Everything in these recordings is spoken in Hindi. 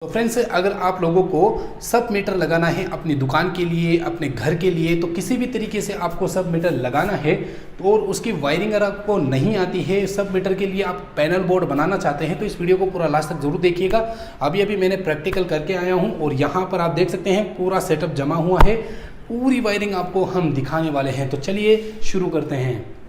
तो फ्रेंड्स, अगर आप लोगों को सब मीटर लगाना है अपनी दुकान के लिए, अपने घर के लिए, तो किसी भी तरीके से आपको सब मीटर लगाना है तो और उसकी वायरिंग अगर आपको नहीं आती है, सब मीटर के लिए आप पैनल बोर्ड बनाना चाहते हैं, तो इस वीडियो को पूरा लास्ट तक जरूर देखिएगा। अभी अभी मैंने प्रैक्टिकल करके आया हूँ और यहाँ पर आप देख सकते हैं पूरा सेटअप जमा हुआ है, पूरी वायरिंग आपको हम दिखाने वाले हैं। तो चलिए शुरू करते हैं।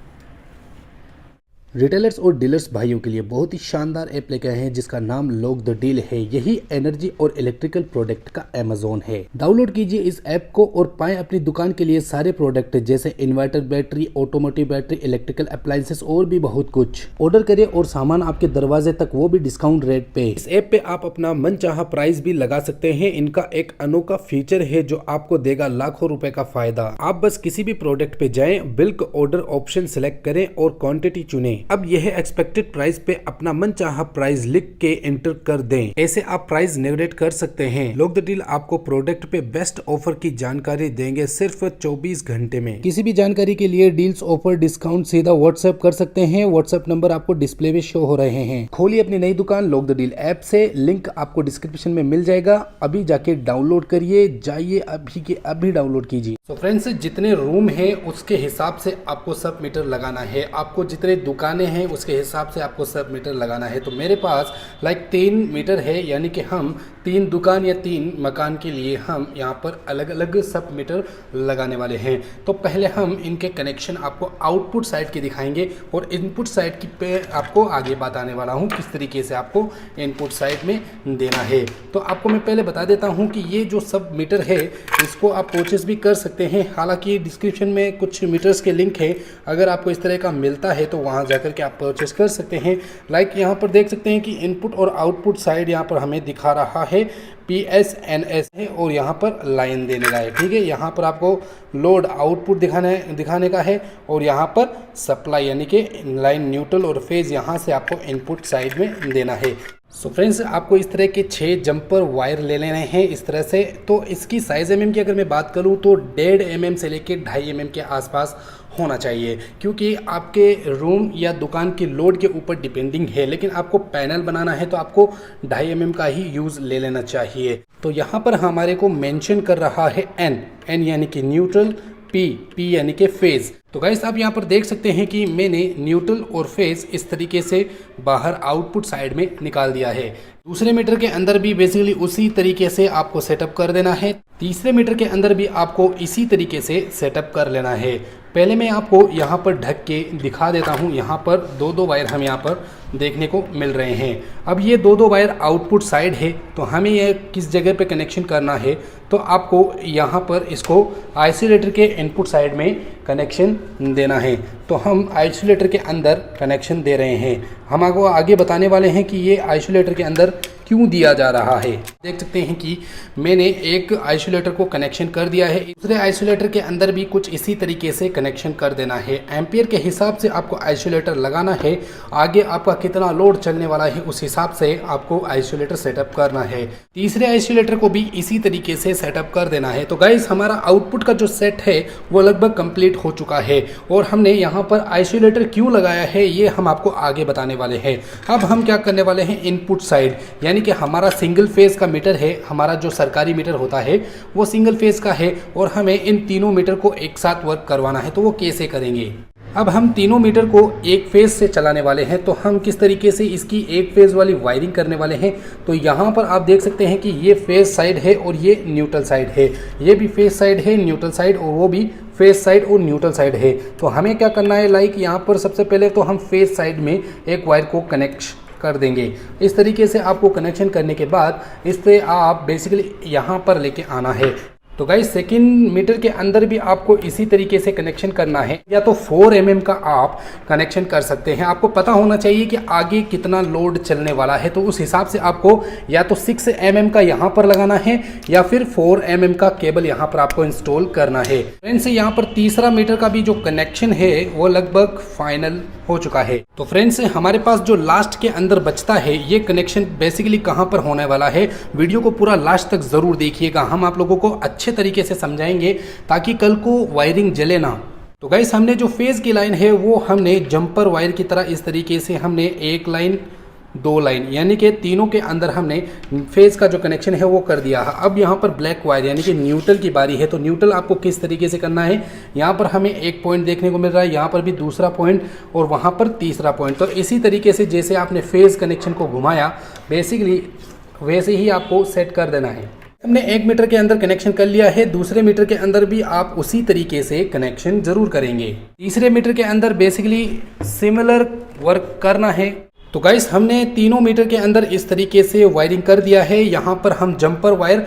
रिटेलर्स और डीलर्स भाइयों के लिए बहुत ही शानदार ऐप लेके आए हैं जिसका नाम लॉक द डील है। यही एनर्जी और इलेक्ट्रिकल प्रोडक्ट का अमेज़न है। डाउनलोड कीजिए इस ऐप को और पाएं अपनी दुकान के लिए सारे प्रोडक्ट जैसे inverter battery, automotive battery, electrical appliances और भी बहुत कुछ। ऑर्डर करिए और सामान आपके दरवाजे तक, वो भी डिस्काउंट रेट पे। इस ऐप पे आप अपना मनचाहा प्राइस भी लगा सकते हैं। इनका एक अनोखा फीचर है जो आपको देगा लाखों रुपए का फायदा। आप बस किसी भी प्रोडक्ट पे जाएं, बिल्क ऑर्डर ऑप्शन सिलेक्ट करें और क्वांटिटी चुनें। अब यह एक्सपेक्टेड प्राइस पे अपना मनचाहा प्राइस लिख के एंटर कर दें। ऐसे आप प्राइस नेगोशिएट कर सकते हैं। लॉक द डील आपको प्रोडक्ट पे बेस्ट ऑफर की जानकारी देंगे सिर्फ 24 घंटे में। किसी भी जानकारी के लिए डील्स, ऑफर, डिस्काउंट सीधा व्हाट्सएप कर सकते हैं। व्हाट्सएप नंबर आपको डिस्प्ले में शो हो रहे हैं। खोलिए अपनी नई दुकान लॉक द डील ऐप से, लिंक आपको डिस्क्रिप्शन में मिल जाएगा। अभी जाके डाउनलोड करिए, जाइए अभी के अभी डाउनलोड कीजिए। तो फ्रेंड्स, जितने रूम है उसके हिसाब से आपको सब मीटर लगाना है। आपको जितने दुकानें हैं उसके हिसाब से आपको सब मीटर लगाना है। तो मेरे पास 3 मीटर है, यानी कि हम 3 दुकान या 3 मकान के लिए हम यहाँ पर अलग अलग सब मीटर लगाने वाले हैं। तो पहले हम इनके कनेक्शन आपको आउटपुट साइड के दिखाएंगे और इनपुट साइड की पे आपको आगे बताने वाला हूँ किस तरीके से आपको इनपुट साइड में देना है। तो आपको मैं पहले बता देता हूँ कि ये जो सब मीटर है इसको आप परचेस भी कर सकते हैं। हालांकि डिस्क्रिप्शन में कुछ मीटर्स के लिंक है, अगर आपको इस तरह का मिलता है तो वहाँ जाकर के आप परचेस कर सकते हैं। यहाँ पर देख सकते हैं कि इनपुट और आउटपुट साइड यहाँ पर हमें दिखा रहा है PSNS है और यहाँ पर लाइन देने का है। ठीक है, यहाँ पर आपको लोड आउटपुट दिखाने का है और यहाँ पर सप्लाई यानी कि लाइन न्यूट्रल और फेज यहाँ से आपको इनपुट साइड में देना है। सो फ्रेंड्स, आपको इस तरह के 6 जंपर वायर ले लेने हैं इस तरह से। तो इसकी साइज़ mm की अगर मैं बात करूं तो 1.5 mm से लेके 2.5 mm के आसपास होना चाहिए, क्योंकि आपके रूम या दुकान की लोड के ऊपर डिपेंडिंग है। लेकिन आपको पैनल बनाना है तो आपको 2.5 mm का ही यूज़ ले लेना चाहिए। तो यहाँ पर हमारे को मेंशन कर रहा है N यानी कि न्यूट्रल, P यानी कि फेज़। तो गाइस, आप यहाँ पर देख सकते हैं कि मैंने न्यूट्रल और फेज इस तरीके से बाहर आउटपुट साइड में निकाल दिया है। दूसरे मीटर के अंदर भी बेसिकली उसी तरीके से आपको सेटअप कर देना है। तीसरे मीटर के अंदर भी आपको इसी तरीके से सेटअप कर लेना है। पहले मैं आपको यहाँ पर ढक के दिखा देता हूँ। यहाँ पर 2 वायर हम यहाँ पर देखने को मिल रहे हैं। अब ये 2 वायर आउटपुट साइड है, तो हमें यह किस जगह पे कनेक्शन करना है, तो आपको यहाँ पर इसको आइसोलेटर के इनपुट साइड में कनेक्शन देना है। तो हम आइसोलेटर के अंदर कनेक्शन दे रहे हैं। हम आपको आगे बताने वाले हैं कि ये आइसोलेटर के अंदर क्यों दिया जा रहा है। देख सकते हैं कि मैंने एक आइसोलेटर को कनेक्शन कर दिया है, दूसरे आइसोलेटर के अंदर भी कुछ इसी तरीके से कनेक्शन कर देना है। एम्पियर के हिसाब से आपको आइसोलेटर लगाना है। आगे आपका कितना लोड चलने वाला है उस हिसाब से आपको आइसोलेटर सेटअप करना है। तीसरे आइसोलेटर को भी इसी तरीके से सेटअप कर देना है। तो गाइस, हमारा आउटपुट का जो सेट है वो लगभग कंप्लीट हो चुका है और हमने यहाँ पर आइसोलेटर क्यों लगाया है ये हम आपको आगे बताने वाले हैं। अब हम क्या करने वाले हैं, इनपुट साइड यानी कि हमारा सिंगल फेज का मीटर है। हमारा जो सरकारी मीटर होता है वो सिंगल फेज का है और हमें इन तीनों मीटर को एक साथ वर्क करवाना है। तो वो कैसे करेंगे? अब हम तीनों मीटर को एक फेज से चलाने वाले हैं। तो हम किस तरीके से इसकी एक फेज वाली वायरिंग करने वाले हैं, तो यहाँ पर आप देख सकते हैं कि ये फेज साइड है और ये न्यूट्रल साइड है। ये भी फेज साइड है, न्यूट्रल साइड, और वो भी फेज साइड और न्यूट्रल साइड है। तो हमें क्या करना है, यहाँ पर सबसे पहले तो हम फेज साइड में एक वायर को कनेक्ट कर देंगे। इस तरीके से आपको कनेक्शन करने के बाद इससे आप बेसिकली यहाँ पर लेके आना है। तो गाइस, सेकंड मीटर के अंदर भी आपको इसी तरीके से कनेक्शन करना है। या तो 4 mm का आप कनेक्शन कर सकते हैं। आपको पता होना चाहिए कि आगे कितना लोड चलने वाला है, तो उस हिसाब से आपको या तो 6 mm का यहाँ पर लगाना है या फिर 4 mm का केबल यहाँ पर आपको इंस्टॉल करना है। फ्रेंड्स, यहाँ पर तीसरा मीटर का भी जो कनेक्शन है वो लगभग फाइनल हो चुका है। तो फ्रेंड्स, हमारे पास जो लास्ट के अंदर बचता है ये कनेक्शन बेसिकली कहाँ पर होने वाला है, वीडियो को पूरा लास्ट तक जरूर देखिएगा। हम आप लोगों को अच्छे तरीके से समझाएंगे ताकि कल को वायरिंग जले ना। तो गाइस, हमने जो फेज की लाइन है वो हमने जंपर वायर की तरह इस तरीके से हमने एक लाइन दो लाइन, यानी कि तीनों के अंदर हमने फेज का जो कनेक्शन है वो कर दिया है। अब यहाँ पर ब्लैक वायर यानी कि न्यूट्रल की बारी है। तो न्यूट्रल आपको किस तरीके से करना है, यहाँ पर हमें एक पॉइंट देखने को मिल रहा है, यहाँ पर भी दूसरा पॉइंट और वहाँ पर तीसरा पॉइंट। तो इसी तरीके से जैसे आपने फेज कनेक्शन को घुमाया बेसिकली वैसे ही आपको सेट कर देना है। हमने 1 मीटर के अंदर कनेक्शन कर लिया है, दूसरे मीटर के अंदर भी आप उसी तरीके से कनेक्शन जरूर करेंगे। तीसरे मीटर के अंदर बेसिकली सिमिलर वर्क करना है। तो गाइस हमने तीनों मीटर के अंदर इस तरीके से वायरिंग कर दिया है। यहाँ पर हम जंपर वायर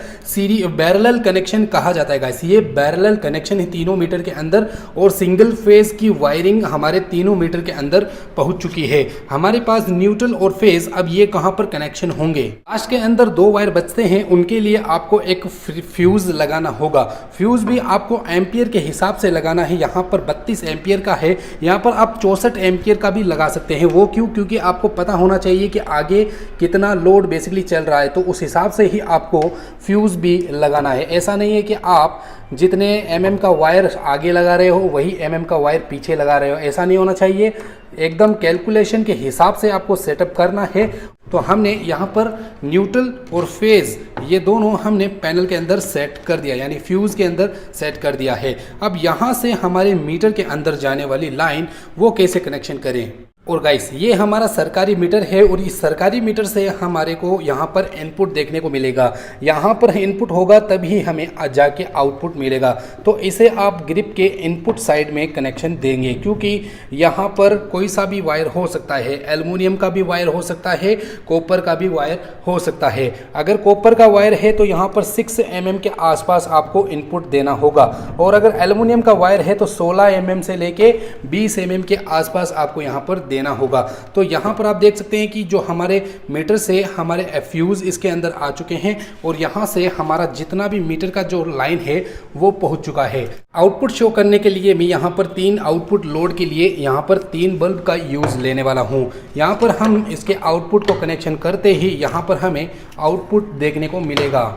बैरल कनेक्शन कहा जाता है गाइस, ये बैरल कनेक्शन है तीनों मीटर के अंदर और सिंगल फेज की वायरिंग हमारे तीनों मीटर के अंदर पहुंच चुकी है। हमारे पास न्यूट्रल और फेज, अब ये कहाँ पर कनेक्शन होंगे, लास्ट के अंदर 2 वायर बचते हैं, उनके लिए आपको एक फ्यूज लगाना होगा। फ्यूज भी आपको एम्पियर के हिसाब से लगाना है। यहाँ पर 32 एम्पियर का है, यहाँ पर आप 64 एम्पियर का भी लगा सकते हैं। वो क्यों, क्योंकि आपको पता होना चाहिए कि आगे कितना लोड बेसिकली चल रहा है, तो उस हिसाब से ही आपको फ्यूज भी लगाना है। ऐसा नहीं है कि आप जितने mm का वायर आगे लगा रहे हो वही mm का वायर पीछे लगा रहे हो, ऐसा नहीं होना चाहिए। एकदम कैलकुलेशन के हिसाब से आपको सेटअप करना है। तो हमने यहाँ पर न्यूट्रल और फेज ये दोनों हमने पैनल के अंदर सेट कर दिया, यानी फ्यूज के अंदर सेट कर दिया है। अब यहाँ से हमारे मीटर के अंदर जाने वाली लाइन वो कैसे कनेक्शन करें। और गाइस ये हमारा सरकारी मीटर है और इस सरकारी मीटर से हमारे को यहाँ पर इनपुट देखने को मिलेगा। यहाँ पर इनपुट होगा तभी हमें जाके आउटपुट मिलेगा। तो इसे आप ग्रिप के इनपुट साइड में कनेक्शन देंगे, क्योंकि यहाँ पर कोई सा भी वायर हो सकता है, एल्युमिनियम का भी वायर हो सकता है, कॉपर का भी वायर हो सकता है। अगर कॉपर का वायर है तो यहाँ पर 6 mm के आसपास आपको इनपुट देना होगा, और अगर एल्युमिनियम का वायर है तो 16 mm से लेके 20 mm के आसपास आपको यहाँ पर देना होगा। तो यहाँ पर आप देख सकते हैं कि जो हमारे मीटर से हमारे फ्यूज इसके अंदर आ चुके हैं और यहाँ से हमारा जितना भी मीटर का जो लाइन है वो पहुँच चुका है। आउटपुट शो करने के लिए मैं यहाँ पर 3 आउटपुट लोड के लिए यहाँ पर 3 बल्ब का यूज़ लेने वाला हूँ। यहाँ पर हम इसके आउटपुट को कनेक्शन करते ही यहाँ पर हमें आउटपुट देखने को मिलेगा।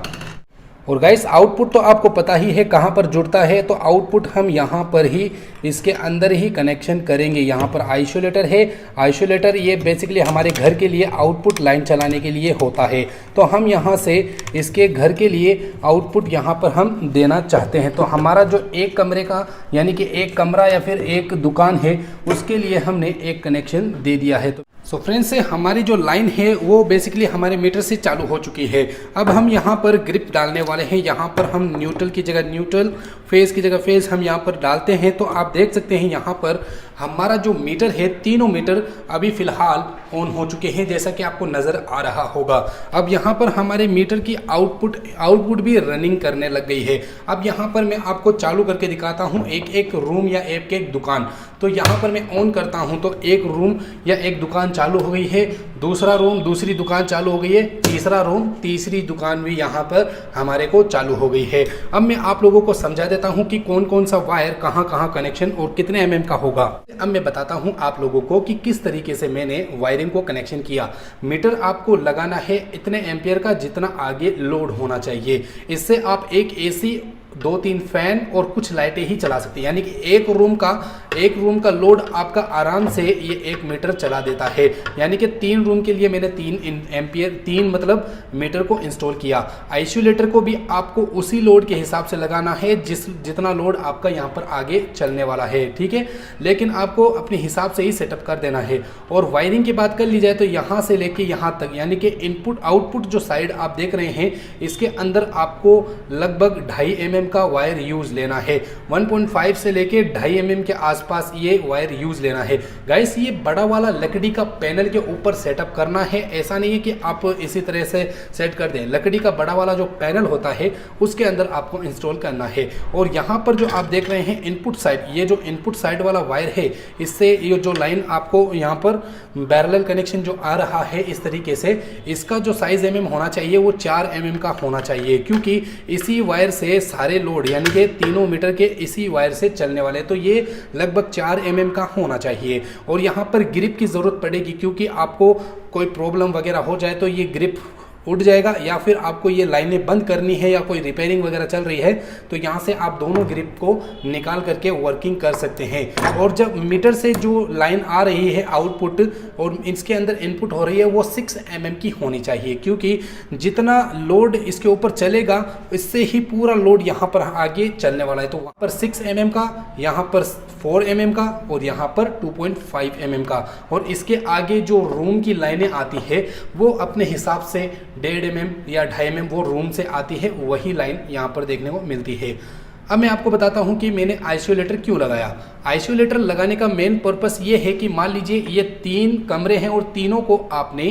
और गाइस आउटपुट तो आपको पता ही है कहाँ पर जुड़ता है, तो आउटपुट हम यहाँ पर ही इसके अंदर ही कनेक्शन करेंगे। यहाँ पर आइसोलेटर है, आइसोलेटर ये बेसिकली हमारे घर के लिए आउटपुट लाइन चलाने के लिए होता है। तो हम यहाँ से इसके घर के लिए आउटपुट यहाँ पर हम देना चाहते हैं। तो हमारा जो एक कमरे का यानी कि एक कमरा या फिर एक दुकान है उसके लिए हमने एक कनेक्शन दे दिया है। तो सो फ्रेंड्स से हमारी जो लाइन है वो बेसिकली हमारे मीटर से चालू हो चुकी है। अब हम यहाँ पर ग्रिप डालने वाले हैं। यहाँ पर हम न्यूट्रल की जगह न्यूट्रल, फेज की जगह फेज हम यहाँ पर डालते हैं। तो आप देख सकते हैं यहाँ पर हमारा जो मीटर है तीनों मीटर अभी फ़िलहाल ऑन हो चुके हैं, जैसा कि आपको नज़र आ रहा होगा। अब यहाँ पर हमारे मीटर की आउटपुट भी रनिंग करने लग गई है। अब यहाँ पर मैं आपको चालू करके दिखाता हूँ एक एक रूम या एक दुकान। तो यहाँ पर मैं ऑन करता हूँ तो एक रूम या एक दुकान चालू हो गई है, दूसरा रूम दूसरी दुकान चालू हो गई है, तीसरा रूम तीसरी दुकान भी यहाँ पर हमारे को चालू हो गई है। अब मैं आप लोगों को समझा देता हूँ कि कौन कौन सा वायर कहाँ कहाँ कनेक्शन और कितने mm का होगा। अब मैं बताता हूँ आप लोगों को कि किस तरीके से मैंने वायरिंग को कनेक्शन किया। मीटर आपको लगाना है इतने एम्पियर का जितना आगे लोड होना चाहिए। इससे आप एक AC 2-3 फैन और कुछ लाइटें ही चला सकते हैं, यानी कि एक रूम का लोड आपका आराम से ये 1 मीटर चला देता है। यानी कि 3 रूम के लिए मैंने 3 मतलब मीटर को इंस्टॉल किया। आइसोलेटर को भी आपको उसी लोड के हिसाब से लगाना है जितना लोड आपका यहाँ पर आगे चलने वाला है, ठीक है। लेकिन आपको अपने हिसाब से ही सेटअप कर देना है। और वायरिंग की बात कर ली जाए तो यहाँ से लेके यहाँ तक, यानी कि इनपुट आउटपुट जो साइड आप देख रहे हैं इसके अंदर आपको लगभग 2.5 mm का वायर यूज लेना है। 1.5 से लेके 2.5 mm के आसपास ये वायर यूज लेना है। गाइस ये बड़ा वाला लकड़ी का पैनल के ऊपर सेटअप करना है, ऐसा नहीं है कि आप इसी तरह से सेट कर दें। लकड़ी का बड़ा वाला जो पैनल होता है उसके अंदर आपको इंस्टॉल करना है। और यहाँ पर जो आप देख रहे हैं इनपुट साइड, ये जो इनपुट साइड वाला वायर है इससे ये जो लाइन आपको यहाँ पर पैरेलल कनेक्शन जो आ रहा है इस तरीके से, इसका जो साइज mm होना चाहिए वो 4 mm का होना चाहिए, क्योंकि इसी वायर से सारे लोड यानी कि तीनों मीटर के इसी वायर से चलने वाले, तो ये लगभग 4 mm का होना चाहिए। और यहाँ पर ग्रिप की ज़रूरत पड़ेगी, क्योंकि आपको कोई प्रॉब्लम वगैरह हो जाए तो ये ग्रिप उठ जाएगा, या फिर आपको ये लाइनें बंद करनी है या कोई रिपेयरिंग वगैरह चल रही है तो यहाँ से आप दोनों ग्रिप को निकाल करके वर्किंग कर सकते हैं। और जब मीटर से जो लाइन आ रही है आउटपुट और इसके अंदर इनपुट हो रही है वो 6 mm की होनी चाहिए, क्योंकि जितना लोड इसके ऊपर चलेगा इससे ही पूरा लोड यहाँ पर आगे चलने वाला है। तो वहाँ पर 6 mm का, यहाँ पर 4 mm का और यहाँ पर 2.5 mm का। और इसके आगे जो रूम की लाइनें आती है वो अपने हिसाब से 1.5 mm या 2.5 mm वो रूम से आती है, वही लाइन यहाँ पर देखने को मिलती है। अब मैं आपको बताता हूँ कि मैंने आइसोलेटर क्यों लगाया। आइसोलेटर लगाने का मेन पर्पस ये है कि मान लीजिए ये 3 कमरे हैं और तीनों को आपने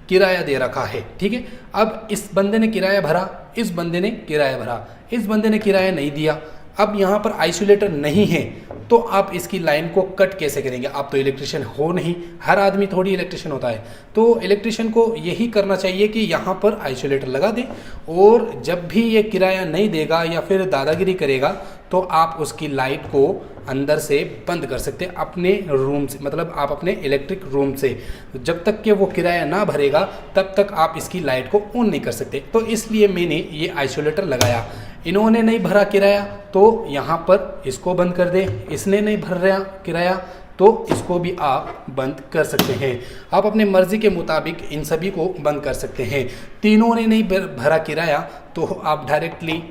किराया दे रखा है, ठीक है। अब इस बंदे ने किराया भरा, इस बंदे ने किराया भरा, इस बंदे ने किराया नहीं दिया। अब यहाँ पर आइसोलेटर नहीं है तो आप इसकी लाइन को कट कैसे करेंगे? आप तो इलेक्ट्रिशियन हो नहीं, हर आदमी थोड़ी इलेक्ट्रिशियन होता है। तो इलेक्ट्रिशियन को यही करना चाहिए कि यहाँ पर आइसोलेटर लगा दें, और जब भी ये किराया नहीं देगा या फिर दादागिरी करेगा तो आप उसकी लाइट को अंदर से बंद कर सकते हैं अपने रूम से, मतलब आप अपने इलेक्ट्रिक रूम से। जब तक कि वो किराया ना भरेगा तब तक आप इसकी लाइट को ऑन नहीं कर सकते। तो इसलिए मैंने ये आइसोलेटर लगाया। इन्होंने नहीं भरा किराया तो यहाँ पर इसको बंद कर दें, इसने नहीं भर रहा किराया तो इसको भी आप बंद कर सकते हैं। आप अपने मर्जी के मुताबिक इन सभी को बंद कर सकते हैं। तीनों ने नहीं भरा किराया तो आप डायरेक्टली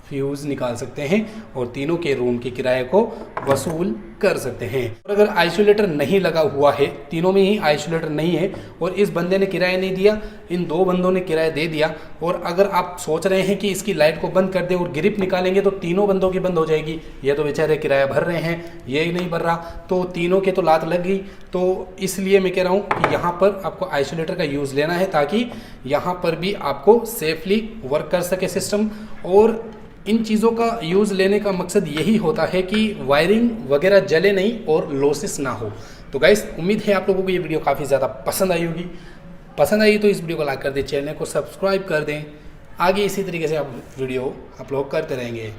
फ्यूज़ निकाल सकते हैं और तीनों के रूम के किराए को वसूल कर सकते हैं। और अगर आइसोलेटर नहीं लगा हुआ है, तीनों में ही आइसोलेटर नहीं है और इस बंदे ने किराया नहीं दिया, इन 2 बंदों ने किराया दे दिया, और अगर आप सोच रहे हैं कि इसकी लाइट को बंद कर दे और ग्रिप निकालेंगे तो तीनों बंदों की बंद हो जाएगी, ये तो बेचारे किराया भर रहे हैं, ये नहीं भर रहा, तो तीनों के तो लात लग गई। तो इसलिए मैं कह रहा हूँ कि यहाँ पर आपको आइसोलेटर का यूज़ लेना है ताकि यहाँ पर भी आपको सेफली वर्क कर सके सिस्टम। और इन चीज़ों का यूज़ लेने का मकसद यही होता है कि वायरिंग वगैरह जले नहीं और लॉसेस ना हो। तो गाइस, उम्मीद है आप लोगों को ये वीडियो काफ़ी ज़्यादा पसंद आई होगी। पसंद आई तो इस वीडियो को लाइक कर दें, चैनल को सब्सक्राइब कर दें। आगे इसी तरीके से आप वीडियो अपलोड करते रहेंगे।